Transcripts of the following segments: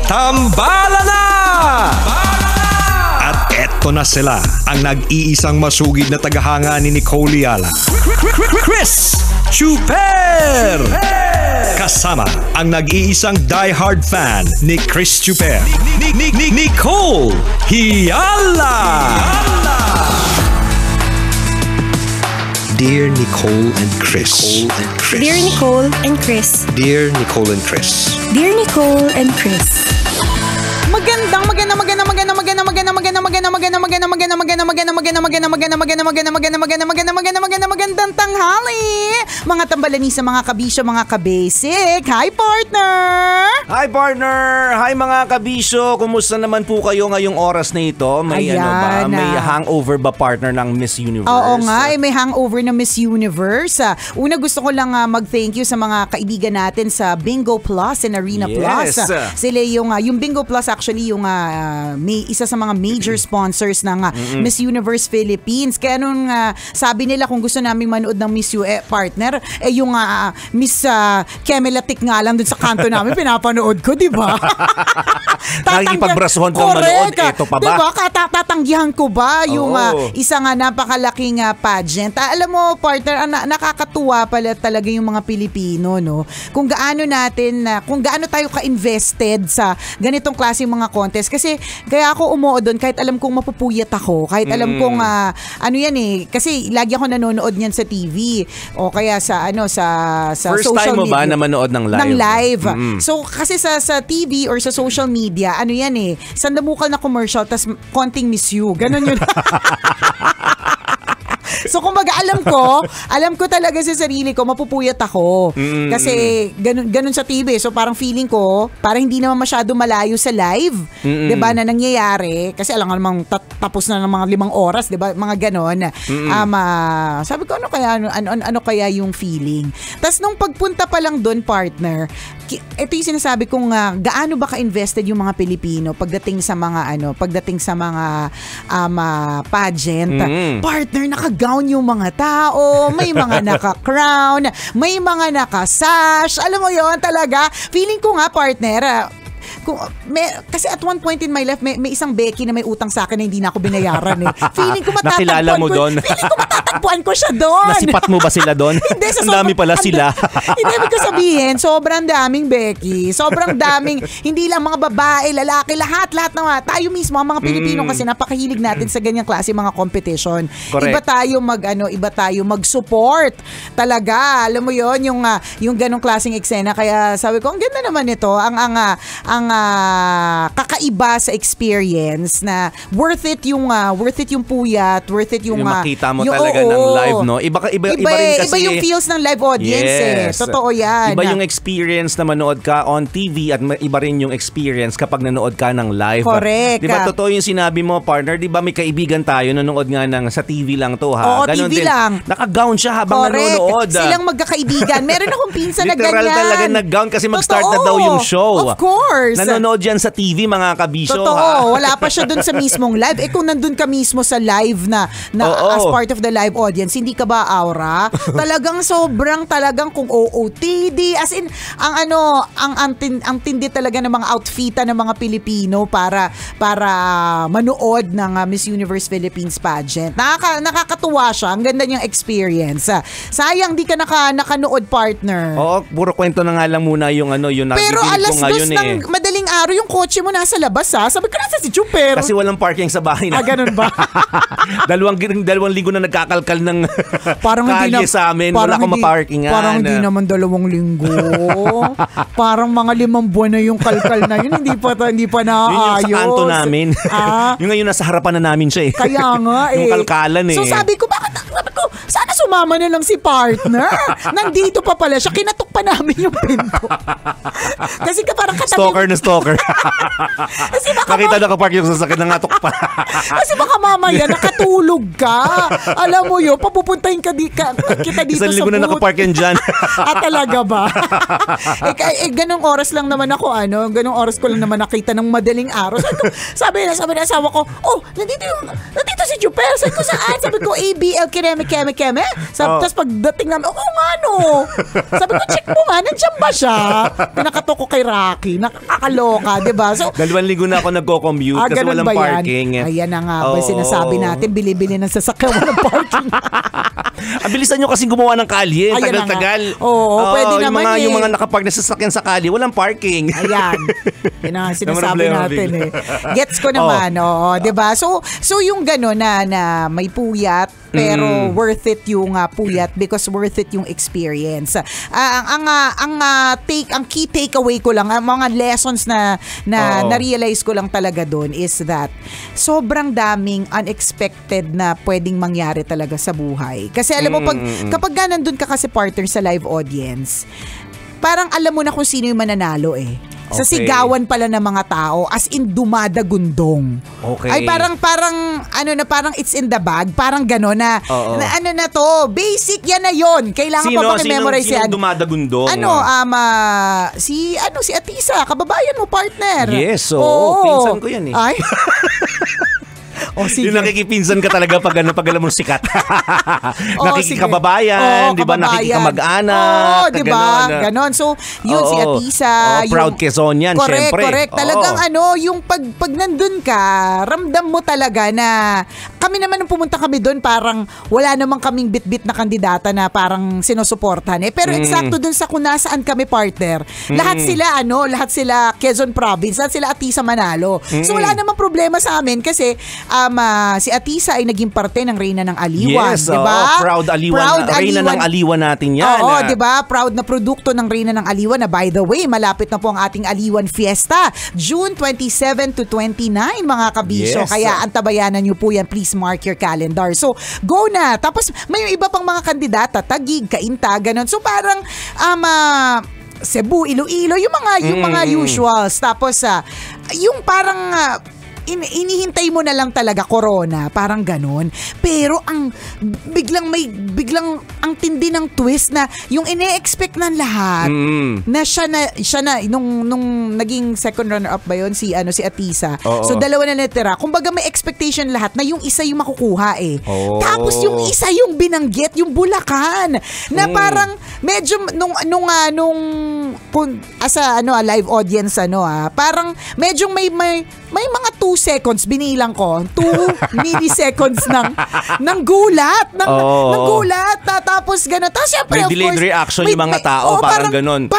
Tambala na! At eto na sila, ang nag-iisang masugid na tagahanga ni Nicole Yala, Chris Chuper! Kasama ang nag-iisang diehard fan ni Chris Chuper, Nicole Yala! Dear Nicole and Chris. Dear Nicole and Chris. Dear Nicole and Chris. Dear Nicole and Chris. Magandang tanghali mga tambalani sa mga kabisyo, mga kabasic. Hi partner! Hi partner! Hi mga kabisyo! Kumusta naman po kayo ngayong oras na ito? May may hangover ba partner ng Miss Universe? Oo nga, may hangover ng Miss Universe. Una gusto ko lang mag-thank you sa mga kaibigan natin sa Bingo Plus and Arena Plus. Sila yung Bingo Plus actually yung may isa sa mga major sponsors ng Miss Universe Philippines. Kaya nung sabi nila kung gusto namin manood ng Miss U partner, yung Miss Kemelatik nga lang dun sa kanto namin, pinapanood ko, di ba? Nakikipagbrasuhan kang manood, eto pa ba? Di ba? Tatanggihan ko ba yung isang napakalaking pageant? Alam mo, partner, nakakatuwa pala talaga yung mga Pilipino, no? Kung gaano tayo ka-invested sa ganitong klase mga contest. Kasi kaya ako umuo doon kahit alam kong mapupuyat ako, kahit alam kong kasi lagi ako nanonood niyan sa TV o kaya sa First social time mo media. ba na manood ng live? Ng live. So kasi sa TV or sa social media, sandamukal na commercial tas konting Miss You. Ganon yun. So kumbaga alam ko talaga sa sarili ko, mapupuyat ako. Kasi ganun sa TV. So parang feeling ko, parang hindi naman masyado malayo sa live, 'di ba, na nangyayari. Kasi alam nga namang tapos na ng mga 5 oras, 'di ba? Mga ganon. Sabi ko ano kaya yung feeling. Tapos nung pagpunta pa lang doon, partner, ito yung sinasabi kong gaano ba ka-invested yung mga Pilipino pagdating sa mga pageant. Partner, naka-gown yung mga tao, may mga naka-crown, may mga naka-sash. Alam mo yon talaga. Feeling ko nga, partner, kasi at one point in my life, may isang Becky na may utang sa akin na hindi na ako binayaran eh. Feeling ko nakilala mo doon? Feeling ko matatagpuan ko siya doon. Nasipat mo ba sila doon? Hindi, ang dami pala sila. Hindi, ibig ko sabihin, sobrang daming Becky. Sobrang daming, hindi lang mga babae, lalaki, lahat ng tayo mismo, ang mga Pilipino kasi napakahilig natin sa ganyang klase mga competition. Correct. Iba tayo mag-support. Talaga, alam mo yon yung ganong klaseng eksena. Kaya sabi ko, ang ganda naman ito. Ang kakaiba sa experience na worth it yung puyat, worth it yung makita mo talaga ng live, no? Iba rin kasi iba yung feels ng live audience. Yes. Totoo yan. Iba yung experience na manood ka on TV at iba rin yung experience kapag nanood ka ng live. Correct. Diba totoo yung sinabi mo, partner? Diba may kaibigan tayo nanood nga sa TV lang to, ha? Oo, ganun TV din. Lang. Naka-gown siya habang nanonood. Silang magkakaibigan. Meron akong pinsan na ganyan. Literal talaga nag-gown kasi mag-start na daw yung show. Of course. Nanonood yan sa TV, mga kabisyo. Totoo. Wala pa siya dun sa mismong live. Kung nandun ka mismo sa live na as part of the live audience, hindi ka ba aura? Talagang talagang kung OOTD. As in, ang tindi talaga ng mga outfitan ng mga Pilipino para manood ng Miss Universe Philippines pageant. Nakakatuwa siya. Ang ganda niyang experience. Sayang di ka nakanood, partner. Oo, puro kwento na nga lang muna yung pero alas dos ng madaling araw yung kotse mo nasa labas, ha? Sabi ko, nasa si Chuper. Kasi walang parking sa bahay na. Ganun ba? dalawang linggo na nagkakalkal ng parang kalye sa amin. Wala akong maparkingan. Parang hindi naman 2 linggo. Parang mga 5 buwan na yung kalkal na yun. Hindi pa naayos. Yun yung sa kanto namin. Yung ngayon nasa harapan na namin siya eh. Kaya nga eh. Yung kalkalan eh. So sabi ko, sana sumama na lang si partner. Nandito pa pala siya. Kinatok pa namin yung pinto. Kasi parang katabi. Stalker. Nakita na kapark yung sasakyan na ngatok pa. Kasi baka mamaya nakatulog ka. Alam mo yun, papupuntahin kita dito sa booth. 1 linggo na nakapark yan dyan. Talaga ba? Ganong oras lang naman ako, ganong oras ko lang naman nakita ng madaling araw. Sabi na asawa ko, nandito si Chuper. Sabi ko, saan? Sabi ko, ABL, keme. Tapos pagdating namin, nga no. Sabi ko, check Oo nga, nandiyan ba siya? Pinakatok ko kay Rocky. Nakakaloka, di ba? So, 2 linggo na ako nagko-commute kasi ganun walang ba yan? parking. Ayan na nga ba sinasabi natin, bili-bili ng sasakyan, walang parking. Ang bilisan nyo kasi gumawa ng kalye. Ayan na Tagal-tagal. nga. Oo, pwede yung naman Yung mga nakapark na sasakyan sa kalye, walang parking. Ayan. Yan ang sinasabi Problema natin bigla. Gets ko naman, oo, 'di ba? So yung gano'n na may puyat pero worth it yung puyat because worth it yung experience. Ang key takeaway ko lang, ang mga lessons na na-realize ko lang talaga doon is that sobrang daming unexpected na pwedeng mangyari talaga sa buhay. Kasi alam mo kapag nandun ka kasi partner sa live audience, parang alam mo na kung sino yung mananalo Sa sigawan pala ng mga tao, as in dumadagundong. Okay. Ay parang parang it's in the bag, parang gano'n na ano na to, basic yan na yon. Kailangan pa paki-memorize yan. Sino dumadagundong? Si Atisa, kababayan mo, partner. Yes, pinsan ko yan Ay. Yung nakikipinsan ka talaga pag alam mo sikat. Nakikikababayan, di ba? Nakikikamag-anak. Di ba? Ganon. So, yun si Atisa. Proud Quezonian, syempre. Correct. Talagang yung pag nandun ka, ramdam mo talaga na kami naman nung pumunta kami doon, parang wala namang kaming bit-bit na kandidata na parang sinusuportan. Pero eksakto dun sa kung nasaan kami partner, lahat sila Quezon Province, lahat sila Atisa Manalo. So, wala namang problema sa amin kasi si Atisa ay naging parte ng Reyna ng Aliwan, yes, di ba? Proud Aliwan. Reyna ng Aliwan natin yan. Oo, di ba? Proud na produkto ng Reyna ng Aliwan na by the way, malapit na po ang ating Aliwan Fiesta, June 27 to 29 mga kabisyo. Yes. Kaya antabayanan niyo po yan, please mark your calendar. So, go na. Tapos may iba pang mga kandidata, Taguig, Cainta, ganun. So, parang Cebu, Iloilo, yung mga usuals. Tapos yung parang inihintay mo na lang talaga corona, parang ganun. Pero biglang ang tindi ng twist na yung ine-expect ng lahat na siya na nung naging second runner up ba yun si Atisa. So dalawa na natira. Kumbaga may expectation lahat na yung isa yung makukuha Tapos yung isa yung binanggit, yung Bulacan na parang medyo nung as a live audience parang medyo may mga 2 seconds binilang ko, 2 milliseconds ng gulat ng gulat tapos gano'n. Tapos syempre may delayed reaction yung mga tao, parang gano'n.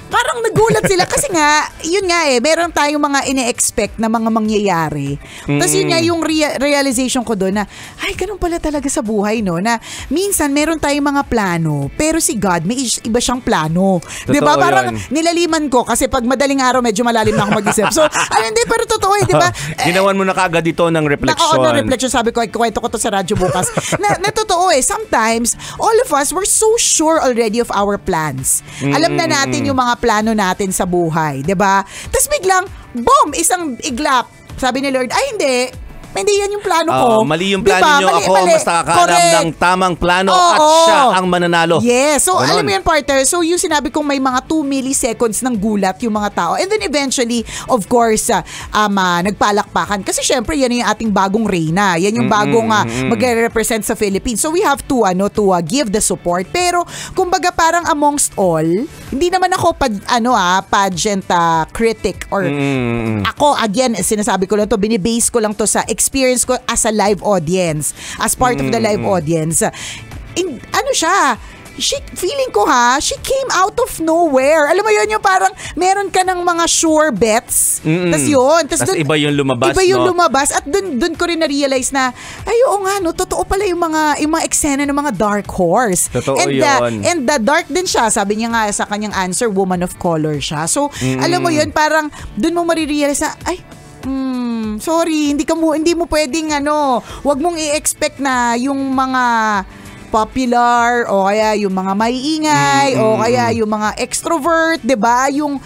Parang nagulat sila kasi nga, yun nga meron tayong mga ine-expect na mga mangyayari. Tapos yun nga yung realization ko doon na, ay, ganun pala talaga sa buhay, no? Na minsan meron tayong mga plano, pero si God, may iba siyang plano. Diba? Parang nilaliman ko kasi pag madaling araw, medyo malalim na ako mag-isip. So, hindi, pero totoo diba? Ginawan mo na kagad ito ng reflection. Ng reflection. Sabi ko, kwento ko to sa radyo bukas. na totoo sometimes, all of us, we're so sure already of our plans. Alam na natin yung mga plano natin sa buhay, 'di ba? Tapos biglang, boom, isang iglap. Sabi ni Lord, ay hindi yan yung plano ko. Mali yung plano nyo. Ako mas nakakaalam ng tamang plano at siya ang mananalo. Yes. So, alam mo yan, partner. So, yung sinabi kong may mga 2 milliseconds ng gulat yung mga tao. And then eventually, of course, nagpalakpakan. Kasi syempre, yan yung ating bagong Reyna. Yan yung bagong mag-represent sa Philippines. So, we have to give the support. Pero, kumbaga parang amongst all, hindi naman ako pageant critic or ako, again, sinasabi ko lang to, binibase ko lang to sa experience ko as a live audience, as part of the live audience. Feeling ko she came out of nowhere. Alam mo yun, yung parang meron ka ng mga sure bets. Tas yun. Tas iba yung lumabas, Iba yung lumabas. At dun ko rin na-realize na, oo nga, totoo pala yung mga eksena ng mga dark horse. Totoo yun. And dark din siya. Sabi niya nga sa kanyang answer, woman of color siya. So, alam mo yun, parang dun mo marirealize na, sorry, hindi mo pwedeng wag mong i-expect na yung mga popular o kaya yung mga maiingay o kaya yung mga extrovert, 'di ba? Yung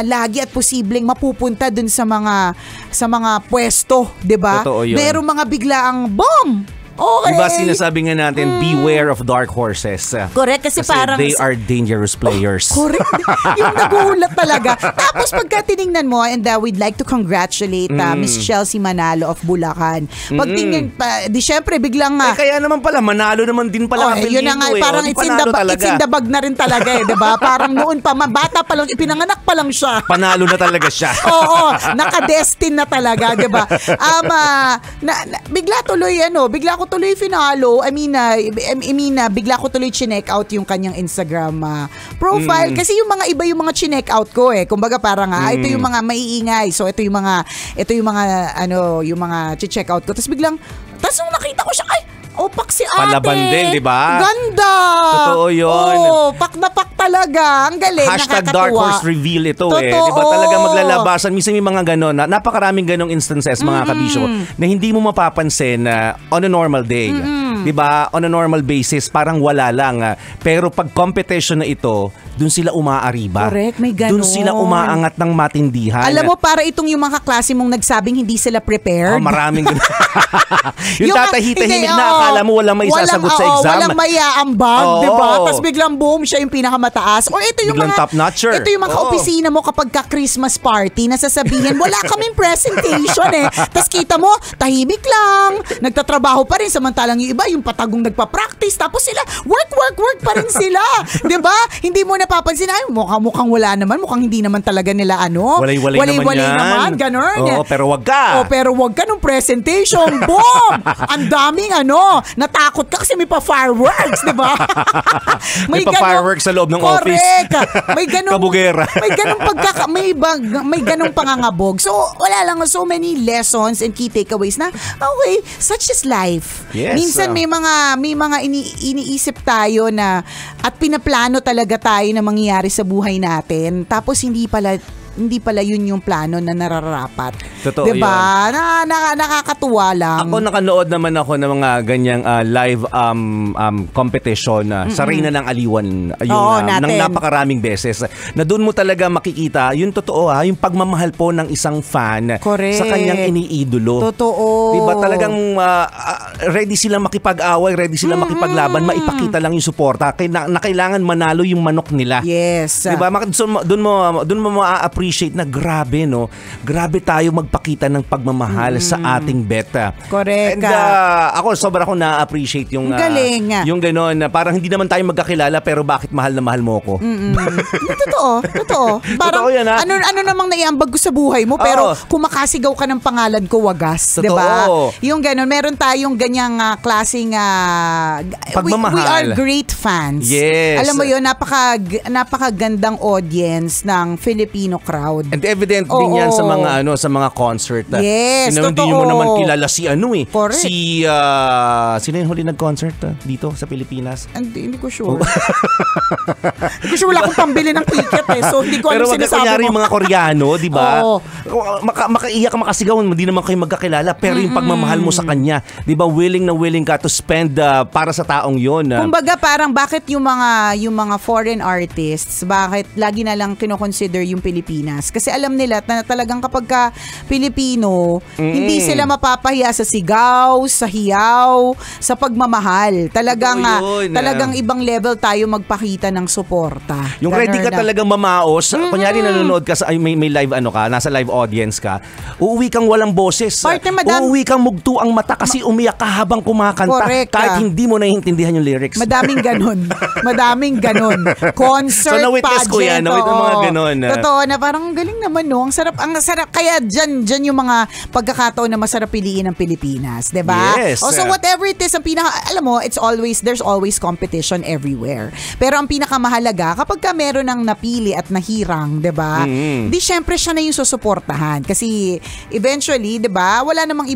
lagi at posibleng mapupunta dun sa mga pwesto, 'di ba? Merong mga biglaang bomb. Okay. Diba sinasabi nga natin, beware of dark horses. Correct, kasi parang... they are dangerous players. Correct. Yung nagulat talaga. Tapos pagka tinignan mo, and we'd like to congratulate Miss Chelsea Manalo of Bulacan. Pagtingin pa, di syempre, biglang nga... kaya naman pala, manalo naman din pala ang yun na nga, parang it's in the bag na rin talaga diba? Parang noon pa, bata pa lang, ipinanganak pa lang siya. Panalo na talaga siya. Oo, naka-destin na talaga, diba? Bigla ko tuloy finalo. I mean, bigla ko tuloy chinek out yung kanyang Instagram profile. Kasi yung mga iba yung mga chinek out ko Kumbaga parang ito yung mga maiingay. So ito yung mga check out ko. Tapos nung nakita ko siya, pak si ate. Palaban din, di ba? Ganda. Totoo yun. Pak na pak talaga. Ang galing, Hashtag nakakatuwa. Dark Horse Reveal ito Totoo. Di ba talaga maglalabasan? Minsan may mga ganon. Napakaraming ganong instances, mga kabisyo, na hindi mo mapapansin on a normal day. Di ba? On a normal basis, parang wala lang. Pero pag competition na ito, dun sila umaariba. Correct, may ganon. Dun sila umaangat ng matindihan. Alam mo, para itong yung mga kaklase mong nagsabing hindi sila prepared. Maraming ganon. yung tatahitahimik na akala mo walang maisasagot sa exam. Walang maiaambag, di ba? Tapos biglang boom, siya yung pinakamataas. Or ito yung biglang mga top-notcher. Ito yung mga opisina mo kapag ka-Christmas party, nasasabihin, wala kaming presentation Tapos kita mo, tahimik lang, nagtatrabaho pa rin, samantalang yung iba, yung patagong nagpa-practice, tapos sila, work pa rin sila. Di ba? Hindi mo napapansin, mukhang wala naman, mukhang hindi naman talaga nila Walay-walay naman, ganun. Pero wag ka. Pero wag ka nung presentation. Boom! Ang daming natakot ka kasi may pa-fireworks, di ba? May pa-fireworks sa loob ng office. Correct. May ganung kabugera. may ganung pangangabog. So, wala lang, so many lessons and key takeaways na, okay, such is life. Yes. Minsan may mga iniisip tayo na at pinaplano talaga tayo na mangyayari sa buhay natin. Tapos hindi pala yun yung plano na nararapat. Totoo diba? Nakakatuwa lang. Ako nakanood naman ako ng mga ganyang live competition sa Reyna ng Aliwan ng napakaraming beses. Na doon mo talaga makikita yung totoo yung pagmamahal po ng isang fan Correct. sa kanyang iniidolo. Totoo. Diba talagang ready silang makipag-away, ready silang makipaglaban, maipakita lang yung suporta. Na kailangan manalo yung manok nila. Yes. Diba? Doon mo ma-appreciate na grabe tayo magpakita ng pagmamahal sa ating beta. Correct. And ako sobra ko na-appreciate yung galing. Yung gano'n na parang hindi naman tayo magkakilala pero bakit mahal na mahal mo ko. Totoo. Parang Totoo yan, ano namang naiambag ko sa buhay mo pero kung makasigaw ka ng pangalan ko wagas, 'di ba? Yung gano'n, meron tayong ganyang klaseng pagmamahal. We are great fans. Yes. Alam mo 'yun, napakagandang audience ng Filipino crowd. And evident din yan sa mga concert. Yes, Hindi mo naman kilala si Correct. Si sino yung huli nag-concert dito sa Pilipinas? Hindi ko sure. Hindi ko sure, wala akong pambili ng ticket So hindi ko pero sinasabi kunyari mo. yung mga Koreano, di ba? Oo. Makaiyak, makasigaw, hindi naman kayo magkakilala pero yung pagmamahal mo sa kanya, di ba, willing ka to spend para sa taong yon. Kumbaga parang bakit yung mga foreign artists, bakit lagi na lang kino-consider yung Pilipinas? Kasi alam nila na talagang kapag ka Pilipino, hindi sila mapapahiya sa sigaw, sa hiyaw, sa pagmamahal. Talagang ibang level tayo magpakita ng suporta. Yung ready ka talagang mamaos, kunyari nanonood ka may live nasa live audience ka, uuwi kang walang boses. Uuwi kang mugto ang mata kasi umiyak ka habang kumakanta. Correct. Kahit hindi mo naiintindihan yung lyrics. Madaming ganon. Concert, so na-witness ko yan, mga ganon. Totoo na parang galing naman Ang sarap. Kaya dyan yung mga pagkakataon na masarap piliin ng Pilipinas, 'di ba? Yes. So whatever it is, alam mo, there's always competition everywhere. Pero ang pinakamahalaga kapag ka meron ng napili at nahirang, 'di ba? Di syempre siya na yung susuportahan kasi eventually, 'di ba? Wala namang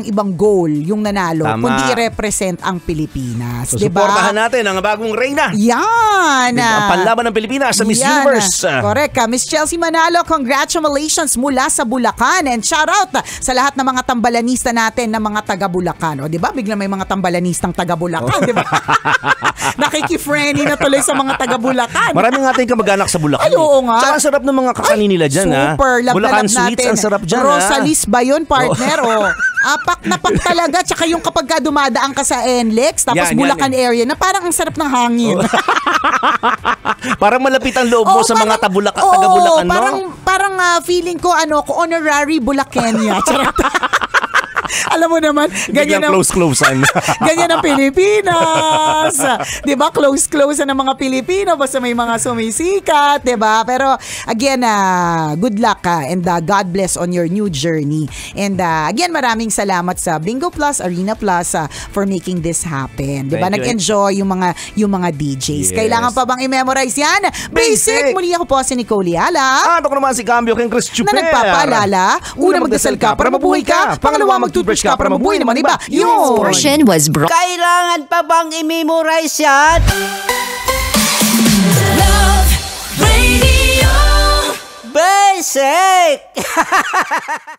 ibang goal yung nanalo kundi i-represent ang Pilipinas, so, 'di ba? Suportahan natin ang bagong Reyna. Yan. Ang panlaban ng Pilipinas sa Miss Universe. Correct. Miss Chelsea Manalo, congratulations mula sa Bulacan and shout out sa lahat ng mga tambalanista natin na mga taga Bulacan. O, 'di ba? Biglang may mga tambalanistang taga Bulacan, 'di ba? Nakiki-friendly na tuloy sa mga taga Bulacan. Maraming ating kamag-anak sa Bulacan. Ay, oo nga. Tsaka ang sarap ng mga kakanin nila dyan. Super. Bulacan Love Sweets, natin. ang sarap dyan. Rosalis ba yun, partner? Pak na pak talaga. Tsaka yung kapag ka dumadaan ka sa NLEX, tapos Yan, Bulacan area, na parang ang sarap ng hangin. Parang malapit ang loob mo Oo, sa mga parang- taga-Bulacan, no? Parang feeling ko, honorary Bulacania. Charot. Alam mo naman, ganyan Biglang close-closean. ganyan ang Pilipinas. 'Di ba? Close ng mga Pilipino basta may mga sumisikat, 'di ba? Pero again, good luck and God bless on your new journey. And again, maraming salamat sa Bingo Plus, Arena Plus for making this happen. 'Di ba? Thank you. Nag-enjoy yung mga DJs. Yes. Kailangan pa bang i-memorize 'yan? Basic! Muli ako po si Nicole Yala. Ako naman si Cambio kay Chris Chuper. Na nagpapaalala, una magdasal ka para mabuhay ka, pangalawa mag-toothbrush ka para mabuhay naman iba. Yun! Portion was brought. Kailangan pa bang i-memorize yan? Love Radio. Basic!